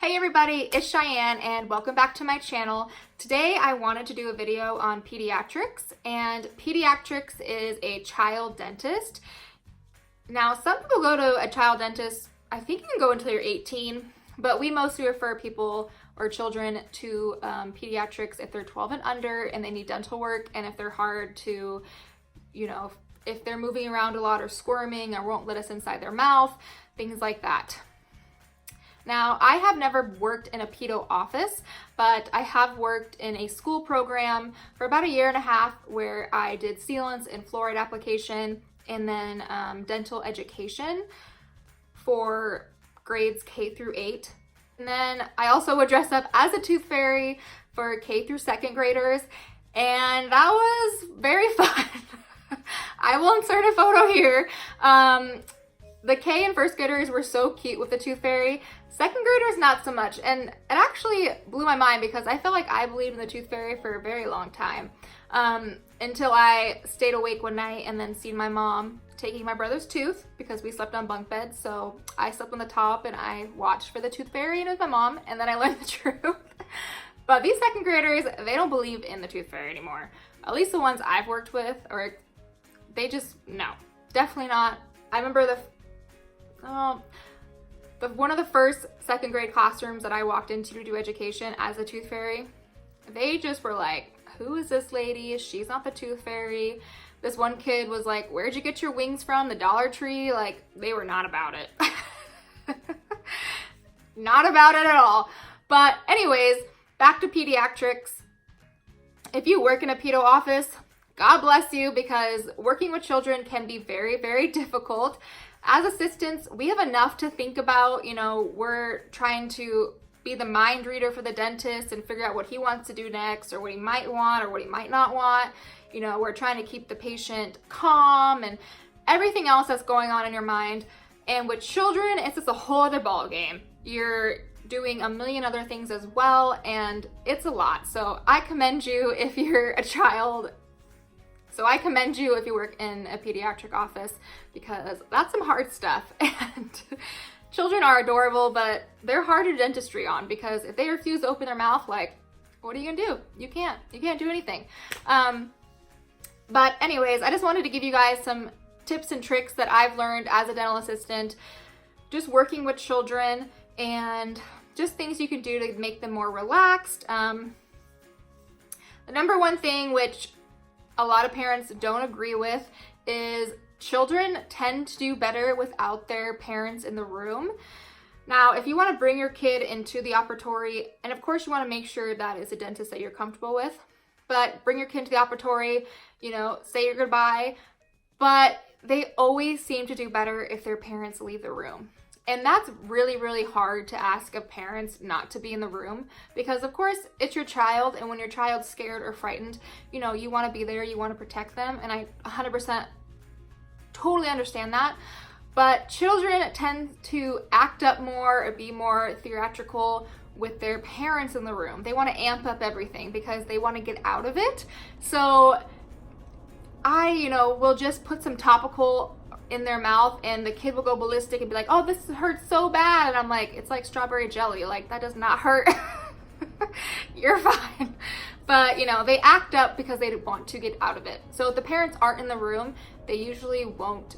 Hey everybody, it's Cheyenne and welcome back to my channel. Today I wanted to do a video on pediatrics, and pediatrics is a child dentist. Now some people go to a child dentist, I think you can go until you're 18, but we mostly refer people or children to pediatrics if they're 12 and under and they need dental work, and if they're hard to, if they're moving around a lot or squirming or won't let us inside their mouth, things like that. Now, I have never worked in a pedo office, but I have worked in a school program for about a year and a half where I did sealants and fluoride application and then dental education for grades K through 8. And then I also would dress up as a tooth fairy for K through 2nd graders, and that was very fun. I will insert a photo here. The K and 1st graders were so cute with the tooth fairy. 2nd graders, not so much. And it actually blew my mind because I felt like I believed in the tooth fairy for a very long time. Until I stayed awake one night and then seen my mom taking my brother's tooth because we slept on bunk beds. So I slept on the top and I watched for the tooth fairy, and it was my mom, and then I learned the truth. But these 2nd graders, they don't believe in the tooth fairy anymore. At least the ones I've worked with, or they just, no, definitely not. I remember one of the first 2nd grade classrooms that I walked into to do education as a tooth fairy, they just were like, who is this lady? She's not the tooth fairy. This one kid was like, where'd you get your wings from? The Dollar Tree? Like, they were not about it. Not about it at all. But anyways, back to pediatrics. If you work in a pedo office, God bless you, because working with children can be very, very difficult. As assistants, we have enough to think about. We're trying to be the mind reader for the dentist and figure out what he wants to do next, or what he might want or what he might not want. We're trying to keep the patient calm and everything else that's going on in your mind. And with children, it's just a whole other ball game. You're doing a million other things as well, and it's a lot. So I commend you if you're a child. So I commend you if you work in a pediatric office, because that's some hard stuff. And children are adorable, but they're hard to do dentistry on, because if they refuse to open their mouth, like, what are you gonna do? You can't do anything. But anyways, I just wanted to give you guys some tips and tricks that I've learned as a dental assistant, just working with children, and just things you can do to make them more relaxed. The number one thing, which a lot of parents don't agree with, is children tend to do better without their parents in the room. Now, if you want to bring your kid into the operatory, and of course you want to make sure that it's a dentist that you're comfortable with, but bring your kid to the operatory, say your goodbye, but they always seem to do better if their parents leave the room. And that's really, really hard to ask of parents not to be in the room, because of course it's your child, and when your child's scared or frightened, you want to be there, you want to protect them, and I 100% totally understand that. But children tend to act up more or be more theatrical with their parents in the room. They want to amp up everything because they want to get out of it. So I, will just put some topical in their mouth, and the kid will go ballistic and be like, oh, this hurts so bad. And I'm like, it's like strawberry jelly. Like, that does not hurt. You're fine. But, they act up because they want to get out of it. So if the parents aren't in the room, they usually won't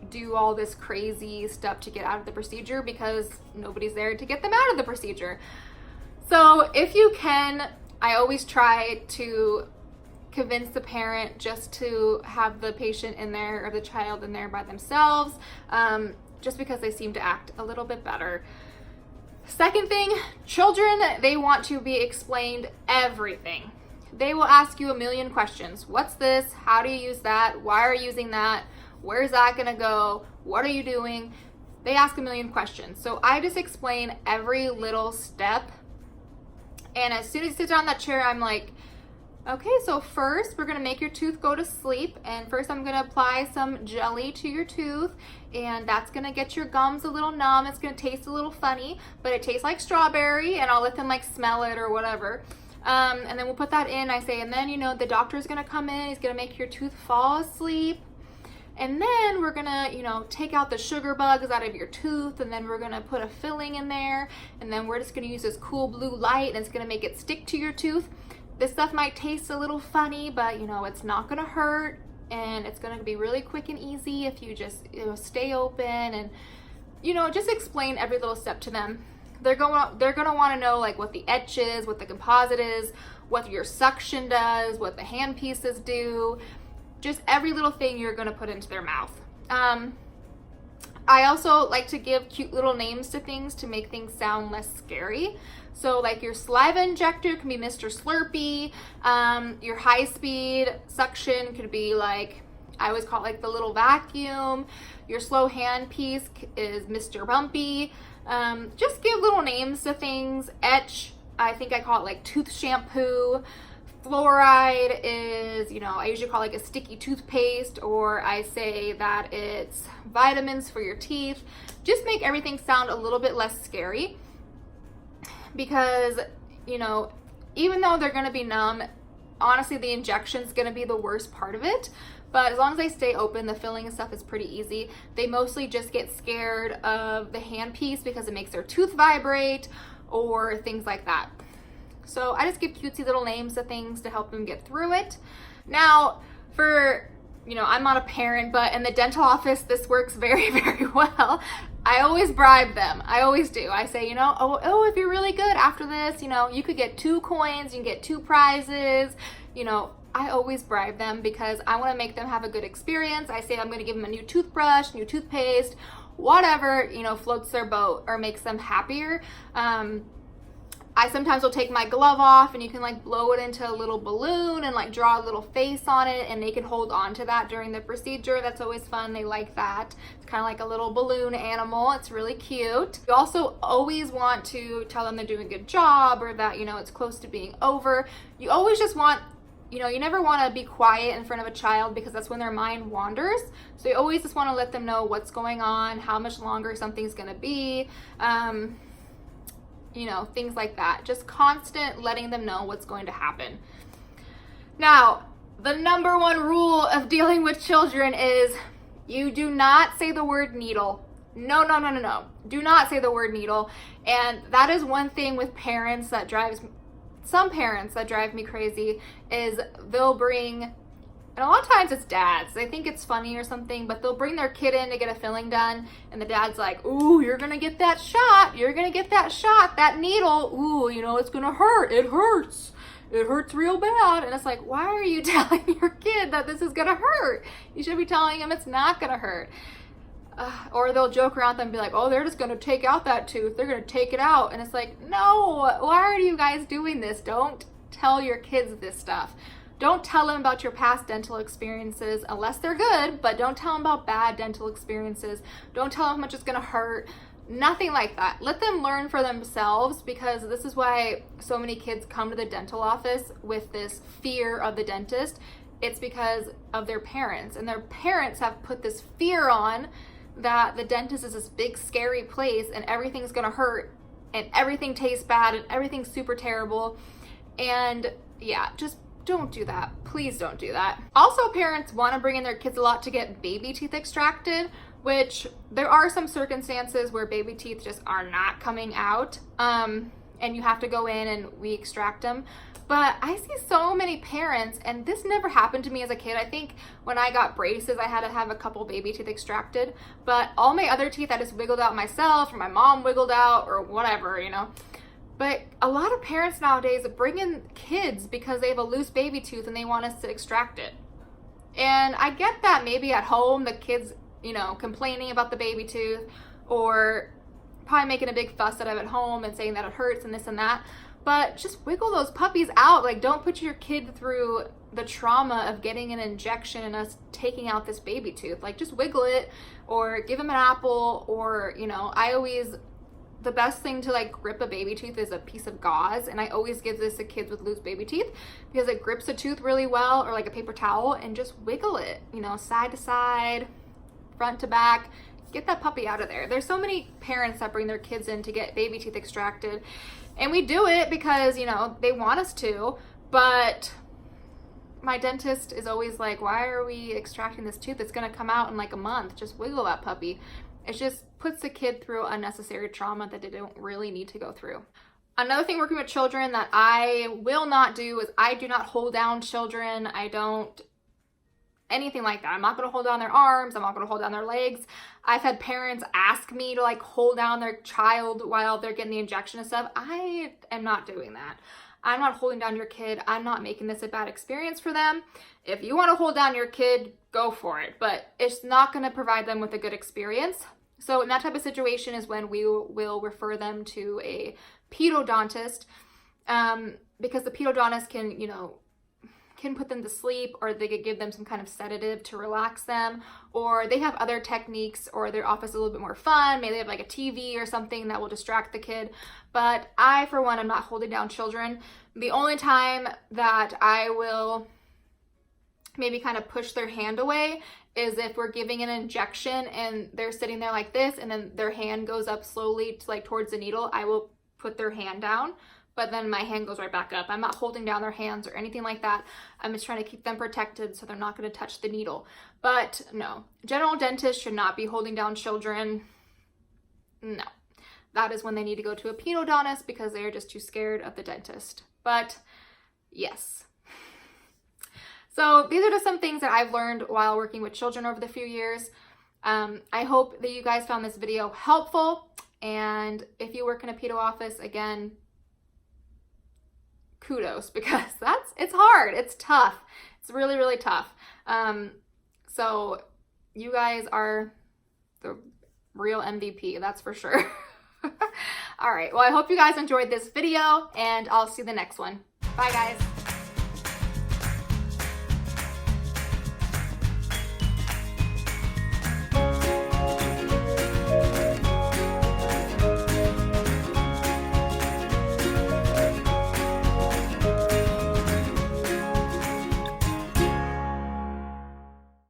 do all this crazy stuff to get out of the procedure, because nobody's there to get them out of the procedure. So if you can, I always try to convince the parent just to have the patient in there or the child in there by themselves, just because they seem to act a little bit better. Second thing, children, they want to be explained everything. They will ask you a million questions. What's this? How do you use that? Why are you using that? Where's that gonna go? What are you doing? They ask a million questions. So I just explain every little step. And as soon as you sit down in that chair, I'm like, okay, so first we're gonna make your tooth go to sleep, and first I'm gonna apply some jelly to your tooth, and that's gonna get your gums a little numb. It's gonna taste a little funny, but it tastes like strawberry, and I'll let them smell it or whatever. And then we'll put that in. I say, and then the doctor's gonna come in, he's gonna make your tooth fall asleep, And then we're gonna, you know, take out the sugar bugs out of your tooth, and then we're gonna put a filling in there, and then we're just gonna use this cool blue light, and it's gonna make it stick to your tooth. This stuff might taste a little funny, but you know, it's not gonna hurt, and it's gonna be really quick and easy if you just, you know, stay open and, you know, just explain every little step to them. They're gonna want to know like what the etch is, what the composite is, what your suction does, what the hand pieces do, just every little thing you're gonna put into their mouth. I also like to give cute little names to things to make things sound less scary. So like your saliva injector can be Mr. Slurpee. Your high speed suction could be like, I always call it like the little vacuum. Your slow hand piece is Mr. Bumpy. Just give little names to things. Etch, I think I call it like tooth shampoo. Fluoride is, you know, I usually call it like a sticky toothpaste, or I say that it's vitamins for your teeth. Just make everything sound a little bit less scary, because, you know, even though they're going to be numb, honestly, the injection is going to be the worst part of it. But as long as they stay open, the filling and stuff is pretty easy. They mostly just get scared of the hand piece because it makes their tooth vibrate or things like that. So I just give cutesy little names to things to help them get through it. Now, for, you know, I'm not a parent, but in the dental office, this works very, very well. I always bribe them. I always do. I say, you know, oh, if you're really good after this, you know, you could get 2 coins, you can get 2 prizes, you know. I always bribe them because I want to make them have a good experience. I say I'm going to give them a new toothbrush, new toothpaste, whatever, you know, floats their boat or makes them happier. I sometimes will take my glove off, and you can like blow it into a little balloon and like draw a little face on it, and they can hold on to that during the procedure. That's always fun. They like that. It's kind of like a little balloon animal. It's really cute. You also always want to tell them they're doing a good job, or that, you know, it's close to being over. You always just want, you know, you never want to be quiet in front of a child because that's when their mind wanders. So you always just want to let them know what's going on, how much longer something's going to be, you know, things like that. Just constant letting them know what's going to happen. Now, the number 1 rule of dealing with children is you do not say the word needle. No. Do not say the word needle. And that is one thing with parents that drives some parents that drive me crazy, is they'll bring, and a lot of times it's dads, they think it's funny or something, but they'll bring their kid in to get a filling done, and the dad's like, ooh, you're gonna get that shot, that needle, ooh, you know, it's gonna hurt, it hurts real bad. And it's like, why are you telling your kid that this is gonna hurt? You should be telling him it's not gonna hurt. Or they'll joke around and be like, oh, they're just going to take out that tooth. They're going to take it out. And it's like, no, why are you guys doing this? Don't tell your kids this stuff. Don't tell them about your past dental experiences unless they're good, but don't tell them about bad dental experiences. Don't tell them how much it's going to hurt. Nothing like that. Let them learn for themselves, because this is why so many kids come to the dental office with this fear of the dentist. It's because of their parents, and their parents have put this fear on that the dentist is this big scary place and everything's gonna hurt and everything tastes bad and everything's super terrible. And yeah, just don't do that. Please don't do that. Also, parents want to bring in their kids a lot to get baby teeth extracted, which there are some circumstances where baby teeth just are not coming out, and you have to go in and we extract them. But I see so many parents, and this never happened to me as a kid. I think when I got braces, I had to have a couple baby teeth extracted, but all my other teeth I just wiggled out myself, or my mom wiggled out, or whatever, you know. But a lot of parents nowadays bring in kids because they have a loose baby tooth and they want us to extract it. And I get that maybe at home the kids, you know, complaining about the baby tooth, or probably making a big fuss out of it at home and saying that it hurts and this and that. But just wiggle those puppies out. Like, don't put your kid through the trauma of getting an injection and us taking out this baby tooth. Like, just wiggle it, or give them an apple, or, you know, the best thing to like grip a baby tooth is a piece of gauze. And I always give this to kids with loose baby teeth because it grips a tooth really well, or like a paper towel, and just wiggle it, you know, side to side, front to back. Get that puppy out of there. There's so many parents that bring their kids in to get baby teeth extracted. And we do it because, you know, they want us to, but my dentist is always like, why are we extracting this tooth? It's gonna come out in like a month. Just wiggle that puppy. It just puts the kid through unnecessary trauma that they don't really need to go through. Another thing working with children that I will not do is I do not hold down children. I don't anything like that. I'm not going to hold down their arms. I'm not going to hold down their legs. I've had parents ask me to like hold down their child while they're getting the injection and stuff. I am not doing that. I'm not holding down your kid. I'm not making this a bad experience for them. If you want to hold down your kid, go for it, but it's not going to provide them with a good experience. So in that type of situation is when we will refer them to a pedodontist, because the pedodontist can, you know, can put them to sleep, or they could give them some kind of sedative to relax them, or they have other techniques, or their office is a little bit more fun. Maybe they have like a TV or something that will distract the kid. But I, for one, am not holding down children. The only time that I will maybe kind of push their hand away is if we're giving an injection and they're sitting there like this, and then their hand goes up slowly to like towards the needle. I will put their hand down, but then my hand goes right back up. I'm not holding down their hands or anything like that. I'm just trying to keep them protected so they're not going to touch the needle. But no, general dentists should not be holding down children. No, that is when they need to go to a pedodontist because they are just too scared of the dentist. But yes. So these are just some things that I've learned while working with children over the few years. I hope that you guys found this video helpful. And if you work in a pedo office, again, kudos, because it's hard. It's tough. It's really, really tough. So you guys are the real MVP, that's for sure. All right. Well, I hope you guys enjoyed this video, and I'll see you in the next one. Bye, guys.